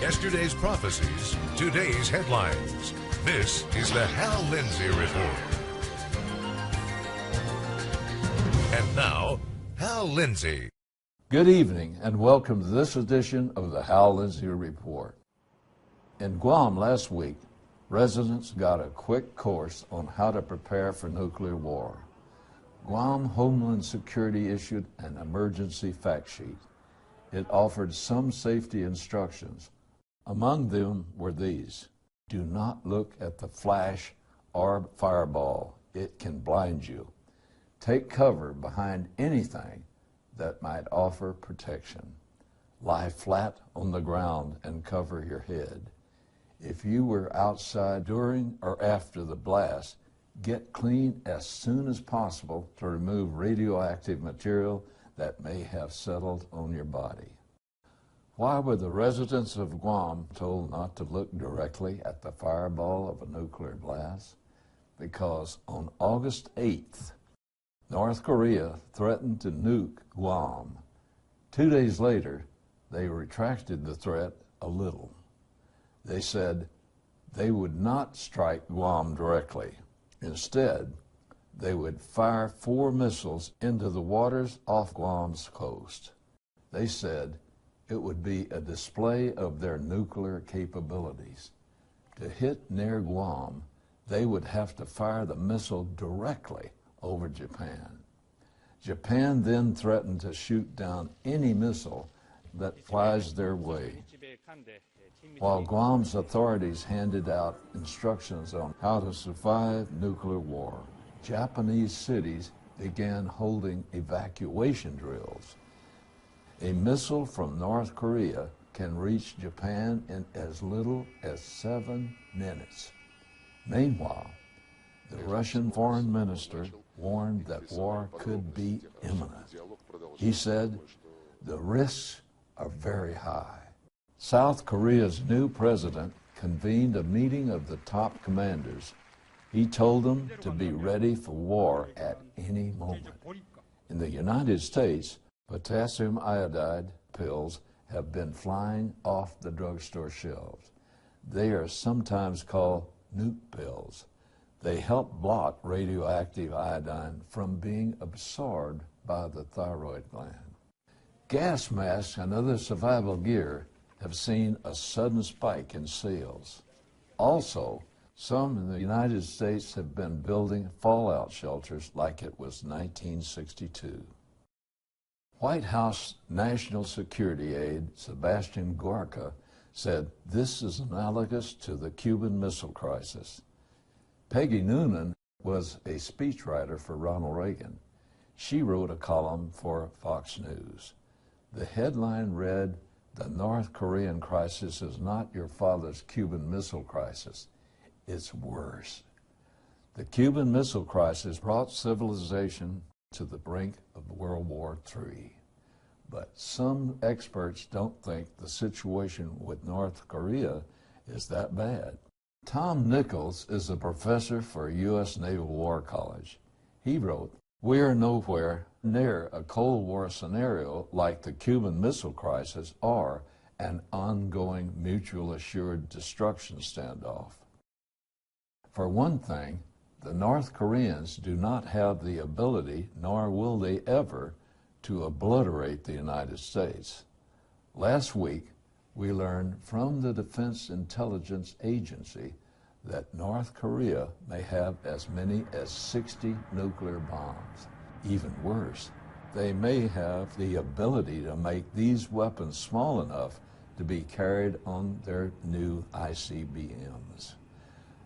Yesterday's prophecies, today's headlines. This is the Hal Lindsey Report. And now, Hal Lindsey. Good evening and welcome to this edition of the Hal Lindsey Report. In Guam last week, residents got a quick course on how to prepare for nuclear war. Guam Homeland Security issued an emergency fact sheet. It offered some safety instructions. Among them were these: do not look at the flash or fireball. It can blind you. Take cover behind anything that might offer protection. Lie flat on the ground and cover your head. If you were outside during or after the blast, get clean as soon as possible to remove radioactive material that may have settled on your body. Why were the residents of Guam told not to look directly at the fireball of a nuclear blast? Because on August 8th, North Korea threatened to nuke Guam. 2 days later, they retracted the threat a little. They said they would not strike Guam directly. Instead, they would fire 4 missiles into the waters off Guam's coast. They said it would be a display of their nuclear capabilities. To hit near Guam, they would have to fire the missile directly over Japan. Japan then threatened to shoot down any missile that flies their way. While Guam's authorities handed out instructions on how to survive nuclear war, Japanese cities began holding evacuation drills. A missile from North Korea can reach Japan in as little as 7 minutes. Meanwhile, the Russian foreign minister warned that war could be imminent. He said, the risks are very high. South Korea's new president convened a meeting of the top commanders. He told them to be ready for war at any moment. In the United States, potassium iodide pills have been flying off the drugstore shelves. They are sometimes called nuke pills. They help block radioactive iodine from being absorbed by the thyroid gland. Gas masks and other survival gear have seen a sudden spike in sales. Also, some in the United States have been building fallout shelters like it was 1962. White House National Security aide Sebastian Gorka said this is analogous to the Cuban Missile Crisis. Peggy Noonan was a speechwriter for Ronald Reagan. She wrote a column for Fox News. The headline read, "The North Korean crisis is not your father's Cuban Missile Crisis. It's worse." The Cuban Missile Crisis brought civilization to the brink of World War III. But some experts don't think the situation with North Korea is that bad. Tom Nichols is a professor for U.S. Naval War College. He wrote, "We are nowhere near a Cold War scenario like the Cuban Missile Crisis or an ongoing mutual assured destruction standoff. For one thing, the North Koreans do not have the ability, nor will they ever, to obliterate the United States. Last week, we learned from the Defense Intelligence Agency that North Korea may have as many as 60 nuclear bombs. Even worse, they may have the ability to make these weapons small enough to be carried on their new ICBMs.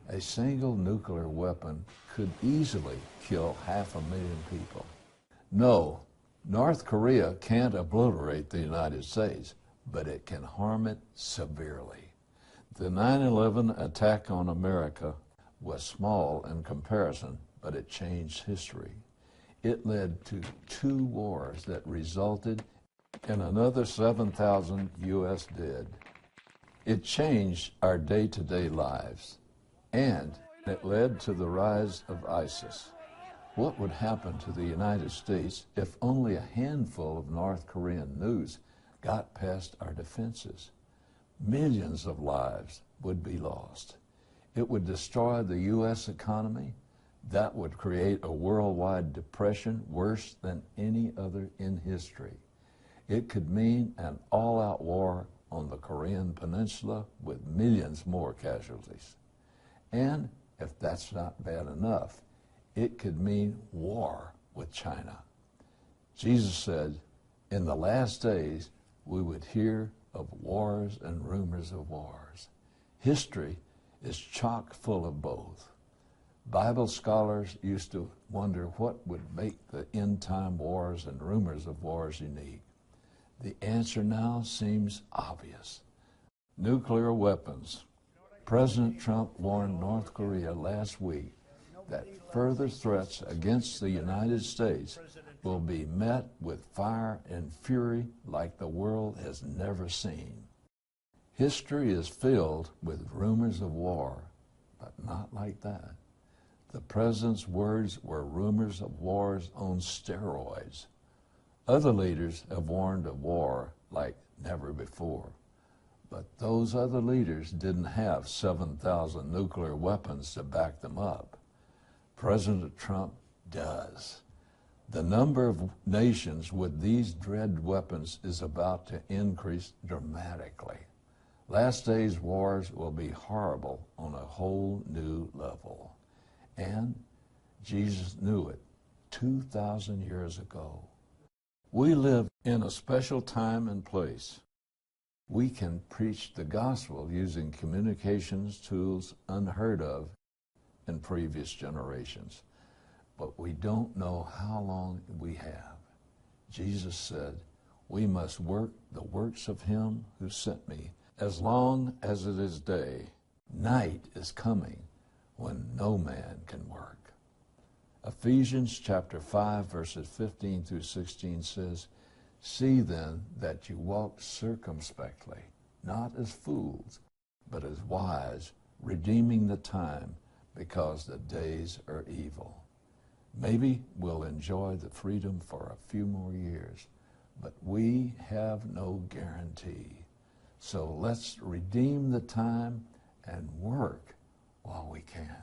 A single nuclear weapon could easily kill 500,000 people. No, North Korea can't obliterate the United States, but it can harm it severely. The 9/11 attack on America was small in comparison, but it changed history. It led to 2 wars that resulted in another 7,000 U.S. dead. It changed our day-to-day lives, and it led to the rise of ISIS. What would happen to the United States if only a handful of North Korean nukes got past our defenses? millions of lives would be lost. It would destroy the U.S. economy. That would create a worldwide depression worse than any other in history. It could mean an all-out war on the Korean Peninsula with millions more casualties. And if that's not bad enough, it could mean war with China. Jesus said, in the last days, we would hear of wars and rumors of wars. History is chock full of both. Bible scholars used to wonder what would make the end-time wars and rumors of wars unique. The answer now seems obvious. Nuclear weapons. President Trump warned North Korea last week that further threats against the United States will be met with fire and fury like the world has never seen. History is filled with rumors of war, but not like that. The president's words were rumors of wars on steroids. Other leaders have warned of war like never before, but those other leaders didn't have 7,000 nuclear weapons to back them up. President Trump does. The number of nations with these dread weapons is about to increase dramatically. Last days wars will be horrible on a whole new level. And Jesus knew it 2,000 years ago. We live in a special time and place. We can preach the gospel using communications tools unheard of in previous generations, but we don't know how long we have. Jesus said, we must work the works of him who sent me as long as it is day. Night is coming when no man can work. Ephesians chapter 5, verses 15 through 16 says, see then that you walk circumspectly, not as fools, but as wise, redeeming the time, because the days are evil. Maybe we'll enjoy the freedom for a few more years, but we have no guarantee. So let's redeem the time and work while we can.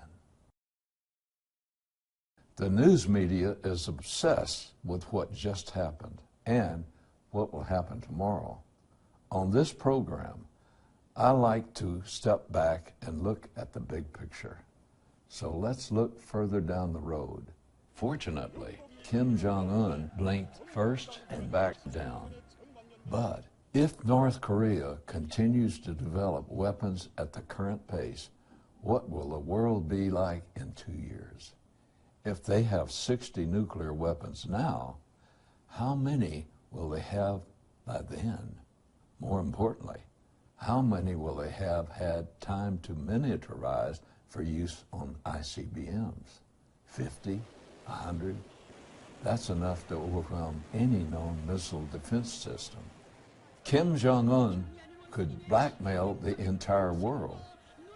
The news media is obsessed with what just happened and what will happen tomorrow. On this program, I like to step back and look at the big picture. So let's look further down the road. Fortunately, Kim Jong-un blinked first and backed down. But if North Korea continues to develop weapons at the current pace, what will the world be like in 2 years? If they have 60 nuclear weapons now, how many will they have by then? More importantly, how many will they have had time to miniaturize for use on ICBMs? 50? 100? That's enough to overwhelm any known missile defense system. Kim Jong-un could blackmail the entire world.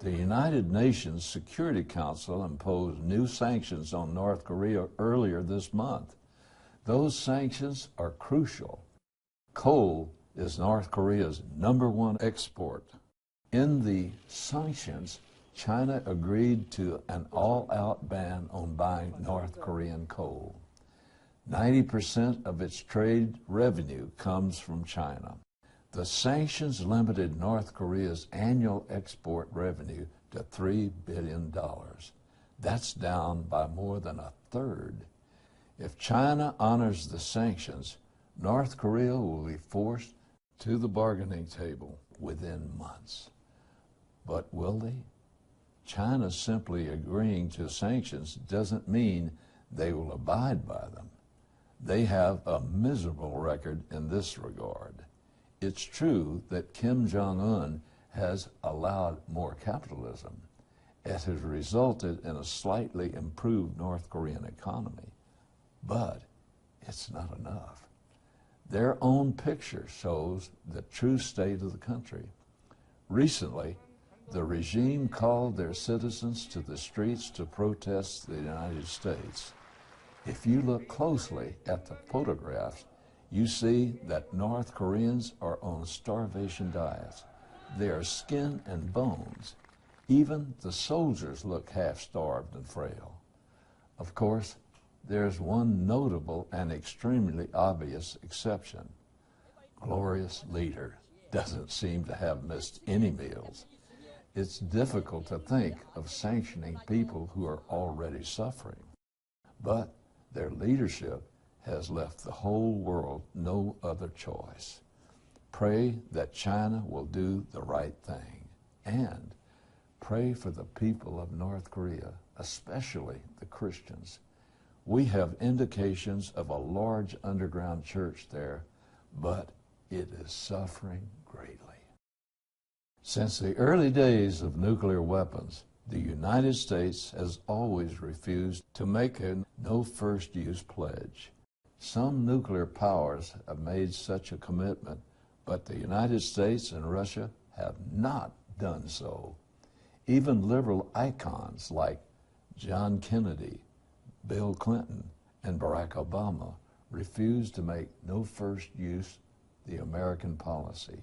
The United Nations Security Council imposed new sanctions on North Korea earlier this month. Those sanctions are crucial. Coal is North Korea's #1 export. In the sanctions, China agreed to an all-out ban on buying North Korean coal. 90% of its trade revenue comes from China. The sanctions limited North Korea's annual export revenue to $3 billion. That's down by more than a third. If China honors the sanctions, North Korea will be forced to the bargaining table within months. But will they? China simply agreeing to sanctions doesn't mean they will abide by them. They have a miserable record in this regard. It's true that Kim Jong-un has allowed more capitalism. It has resulted in a slightly improved North Korean economy. But it's not enough. Their own picture shows the true state of the country. Recently, the regime called their citizens to the streets to protest the United States. If you look closely at the photographs, you see that North Koreans are on starvation diets. They are skin and bones. Even the soldiers look half-starved and frail. Of course, there's one notable and extremely obvious exception. Glorious leader doesn't seem to have missed any meals. It's difficult to think of sanctioning people who are already suffering. But their leadership has left the whole world no other choice. Pray that China will do the right thing, and pray for the people of North Korea, especially the Christians. We have indications of a large underground church there, but it is suffering greatly. Since the early days of nuclear weapons, the United States has always refused to make a no first use pledge. Some nuclear powers have made such a commitment, but the United States and Russia have not done so. Even liberal icons like John Kennedy, Bill Clinton, and Barack Obama refused to make no first use the American policy.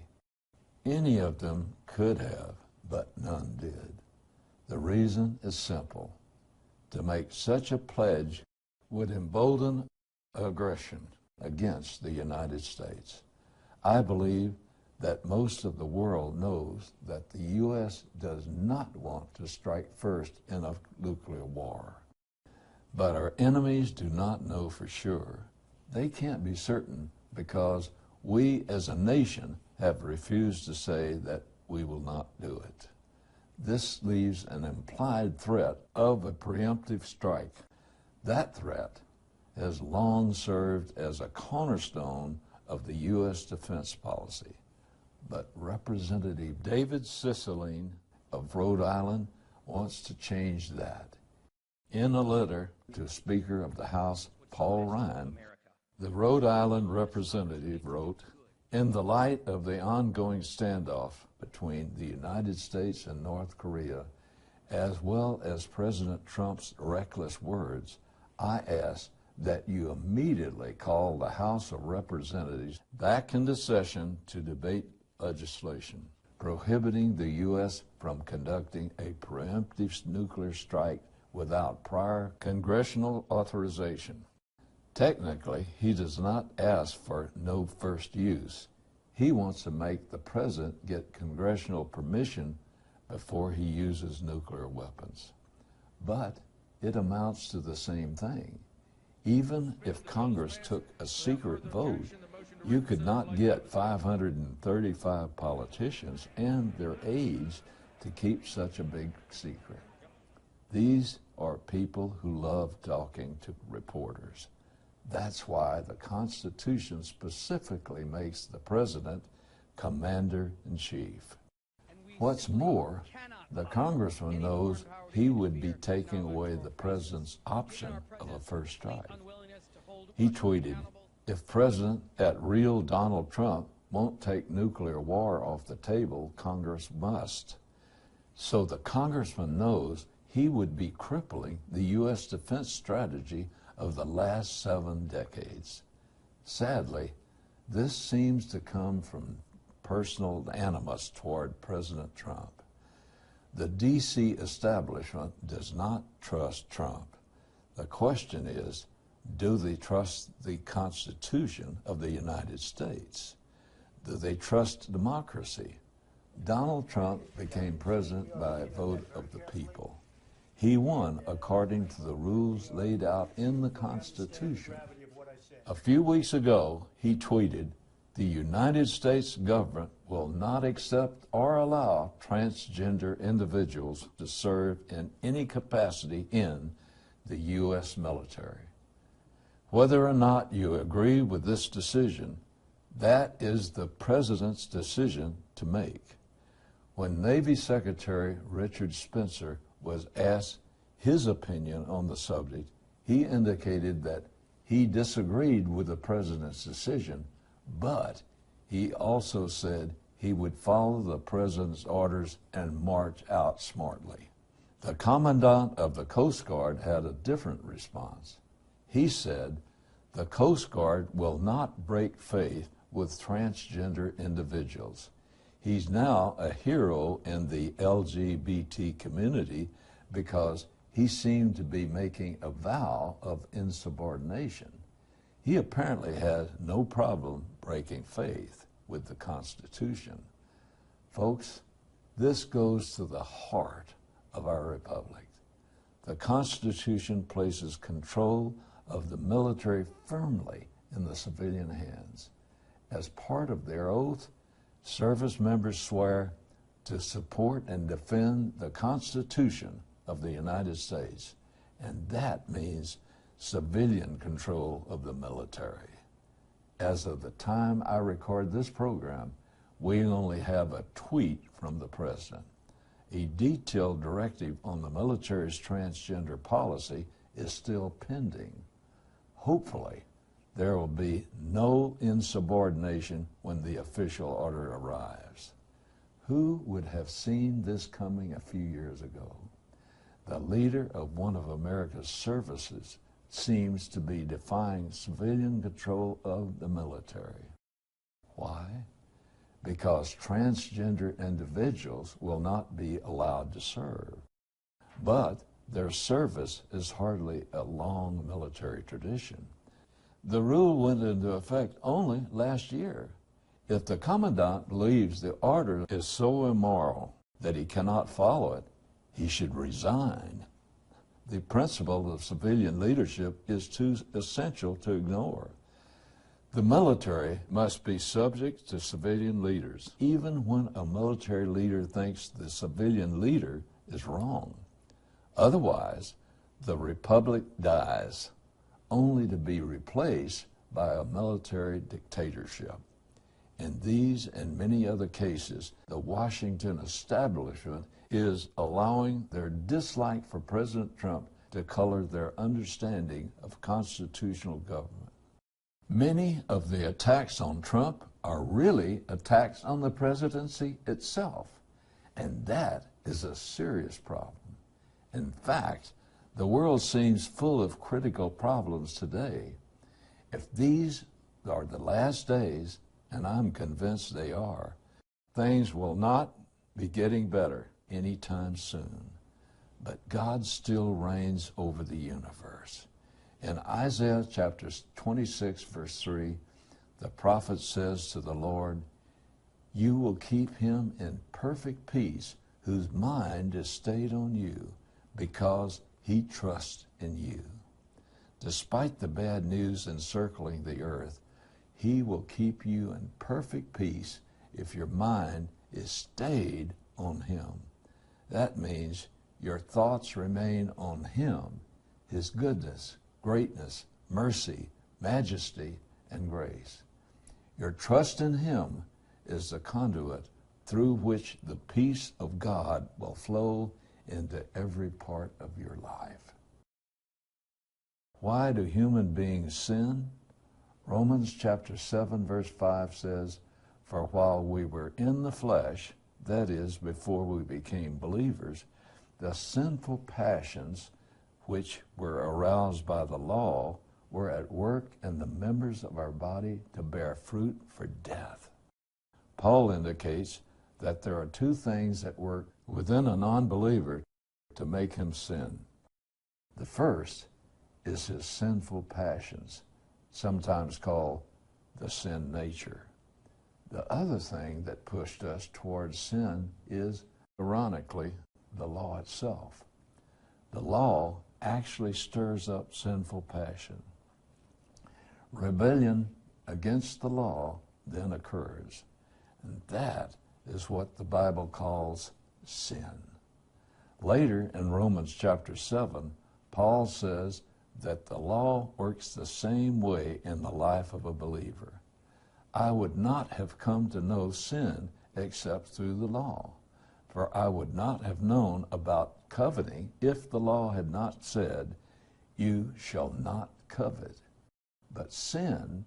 Any of them could have, but none did. The reason is simple. To make such a pledge would embolden aggression against the United States. I believe that most of the world knows that the U.S. does not want to strike first in a nuclear war. But our enemies do not know for sure. They can't be certain because we as a nation have refused to say that we will not do it. This leaves an implied threat of a preemptive strike. That threat has long served as a cornerstone of the U.S. defense policy. But Representative David Cicilline of Rhode Island wants to change that. In a letter to Speaker of the House Paul Ryan, the Rhode Island representative wrote, "In the light of the ongoing standoff between the United States and North Korea, as well as President Trump's reckless words, I ask that you immediately call the House of Representatives back into session to debate legislation prohibiting the U.S. from conducting a preemptive nuclear strike without prior congressional authorization." Technically, he does not ask for no first use. He wants to make the president get congressional permission before he uses nuclear weapons. But it amounts to the same thing. Even if Congress took a secret vote, you could not get 535 politicians and their aides to keep such a big secret. These are people who love talking to reporters. That's why the Constitution specifically makes the president commander-in-chief. What's more, the congressman knows he would be taking away the president's option of a first strike. He tweeted, "If President at real Donald Trump won't take nuclear war off the table, Congress must." So the congressman knows he would be crippling the U.S. defense strategy of the last 7 decades. Sadly, this seems to come from personal animus toward President Trump. The D.C. establishment does not trust Trump. The question is, do they trust the Constitution of the United States? Do they trust democracy? Donald Trump became president by a vote of the people. He won according to the rules laid out in the Constitution. A few weeks ago, he tweeted, "The United States government will not accept or allow transgender individuals to serve in any capacity in the U.S. military." Whether or not you agree with this decision, that is the president's decision to make. When Navy Secretary Richard Spencer was asked his opinion on the subject, he indicated that he disagreed with the president's decision, but he also said he would follow the president's orders and march out smartly. The commandant of the Coast Guard had a different response. He said, "The Coast Guard will not break faith with transgender individuals." He's now a hero in the LGBT community because he seemed to be making a vow of insubordination. He apparently had no problem breaking faith with the Constitution. Folks, this goes to the heart of our republic. The Constitution places control of the military firmly in the civilian hands. As part of their oath, service members swear to support and defend the Constitution of the United States, and that means civilian control of the military. As of the time I record this program, we only have a tweet from the President. A detailed directive on the military's transgender policy is still pending. Hopefully, there will be no insubordination when the official order arrives. Who would have seen this coming a few years ago? The leader of one of America's services seems to be defying civilian control of the military. Why? Because transgender individuals will not be allowed to serve. But their service is hardly a long military tradition. The rule went into effect only last year. If the commandant believes the order is so immoral that he cannot follow it, he should resign. The principle of civilian leadership is too essential to ignore. The military must be subject to civilian leaders, even when a military leader thinks the civilian leader is wrong. Otherwise, the republic dies, only to be replaced by a military dictatorship. In these and many other cases, the Washington establishment is allowing their dislike for President Trump to color their understanding of constitutional government. Many of the attacks on Trump are really attacks on the presidency itself, and that is a serious problem. In fact, the world seems full of critical problems today. If these are the last days, and I'm convinced they are, things will not be getting better anytime soon. But God still reigns over the universe. In Isaiah chapter 26, verse 3, the prophet says to the Lord, "You will keep him in perfect peace, whose mind is stayed on you, because he trusts in you." Despite the bad news encircling the earth, he will keep you in perfect peace if your mind is stayed on him. That means your thoughts remain on him, his goodness, greatness, mercy, majesty, and grace. Your trust in him is the conduit through which the peace of God will flow into every part of your life. Why do human beings sin? Romans chapter 7, verse 5 says, "For while we were in the flesh," that is, before we became believers, "the sinful passions which were aroused by the law were at work in the members of our body to bear fruit for death." Paul indicates that there are two things at work within a non-believer to make him sin. The first is his sinful passions, sometimes called the sin nature. The other thing that pushed us towards sin is, ironically, the law itself. The law actually stirs up sinful passion. Rebellion against the law then occurs, and that is what the Bible calls sin. Later in Romans chapter 7, Paul says that the law works the same way in the life of a believer. I would not have come to know sin except through the law, for I would not have known about coveting if the law had not said, "You shall not covet." But sin,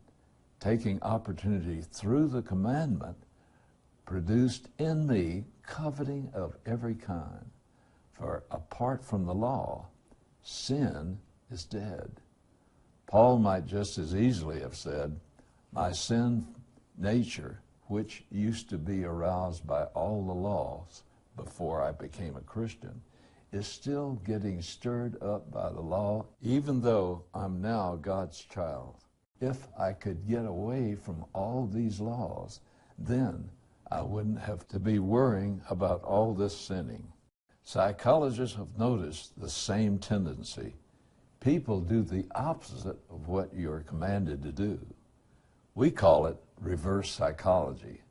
taking opportunity through the commandment, produced in me coveting of every kind. For apart from the law, sin is dead. Paul might just as easily have said, "My sin nature, which used to be aroused by all the laws before I became a Christian, is still getting stirred up by the law, even though I'm now God's child. If I could get away from all these laws, then I wouldn't have to be worrying about all this sinning. Psychologists have noticed the same tendency. People do the opposite of what you're commanded to do. We call it reverse psychology.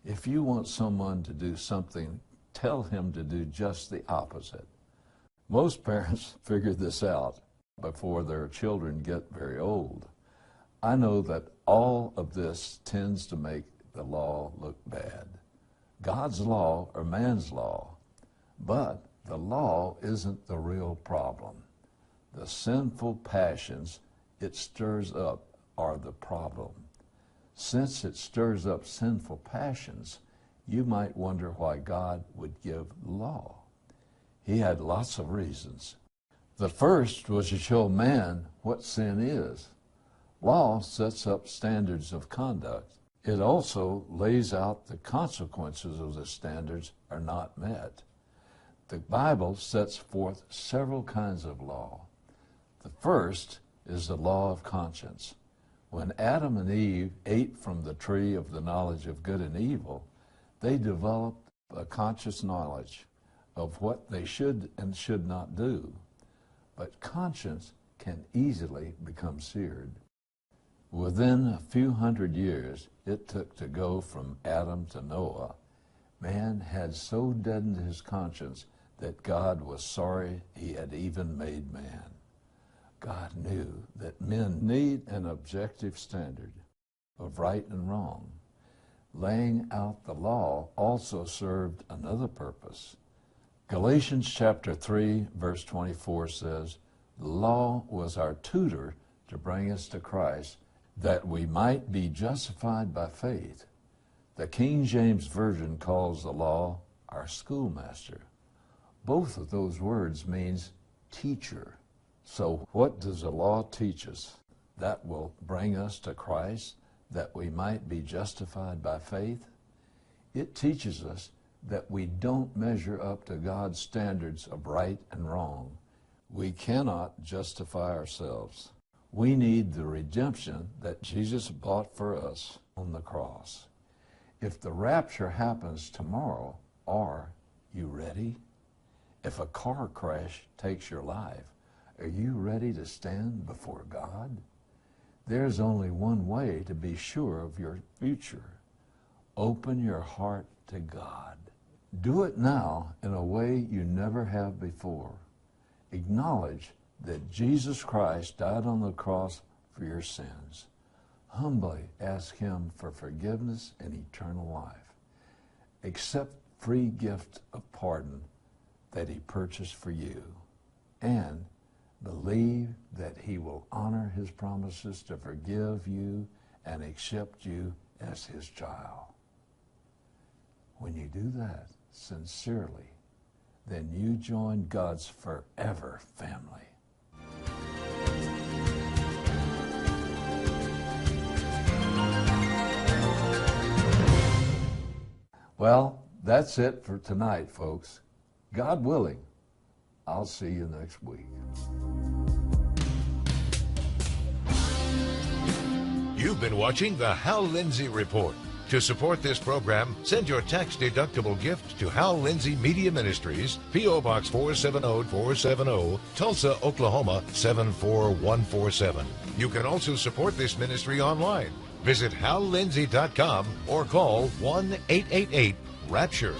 If you want someone to do something, tell him to do just the opposite. Most parents figure this out before their children get very old. I know that all of this tends to make the law look bad. God's law or man's law, but the law isn't the real problem. The sinful passions it stirs up are the problem. Since it stirs up sinful passions, you might wonder why God would give law. He had lots of reasons. The first was to show man what sin is. Law sets up standards of conduct. It also lays out the consequences of the standards are not met. The Bible sets forth several kinds of law. The first is the law of conscience. When Adam and Eve ate from the tree of the knowledge of good and evil, they developed a conscious knowledge of what they should and should not do. But conscience can easily become seared. Within a few hundred years it took to go from Adam to Noah, man had so deadened his conscience that God was sorry he had even made man. God knew that men need an objective standard of right and wrong. Laying out the law also served another purpose. Galatians chapter 3, verse 24 says, "The law was our tutor to bring us to Christ, that we might be justified by faith." The King James Version calls the law our schoolmaster. Both of those words means teacher. So what does the law teach us? That will bring us to Christ, that we might be justified by faith? It teaches us that we don't measure up to God's standards of right and wrong. We cannot justify ourselves. We need the redemption that Jesus bought for us on the cross. If the rapture happens tomorrow, are you ready? If a car crash takes your life, are you ready to stand before God? There's only one way to be sure of your future. Open your heart to God. Do it now in a way you never have before. Acknowledge that Jesus Christ died on the cross for your sins. Humbly ask Him for forgiveness and eternal life. Accept free gift of pardon that He purchased for you. And believe that He will honor His promises to forgive you and accept you as His child. When you do that sincerely, then you join God's forever family. Well, that's it for tonight, folks. God willing, I'll see you next week. You've been watching the Hal Lindsey Report. To support this program, send your tax-deductible gift to Hal Lindsey Media Ministries, P.O. Box 470470, Tulsa, Oklahoma 74147. You can also support this ministry online. Visit hallindsey.com or call 1-888-RAPTURE.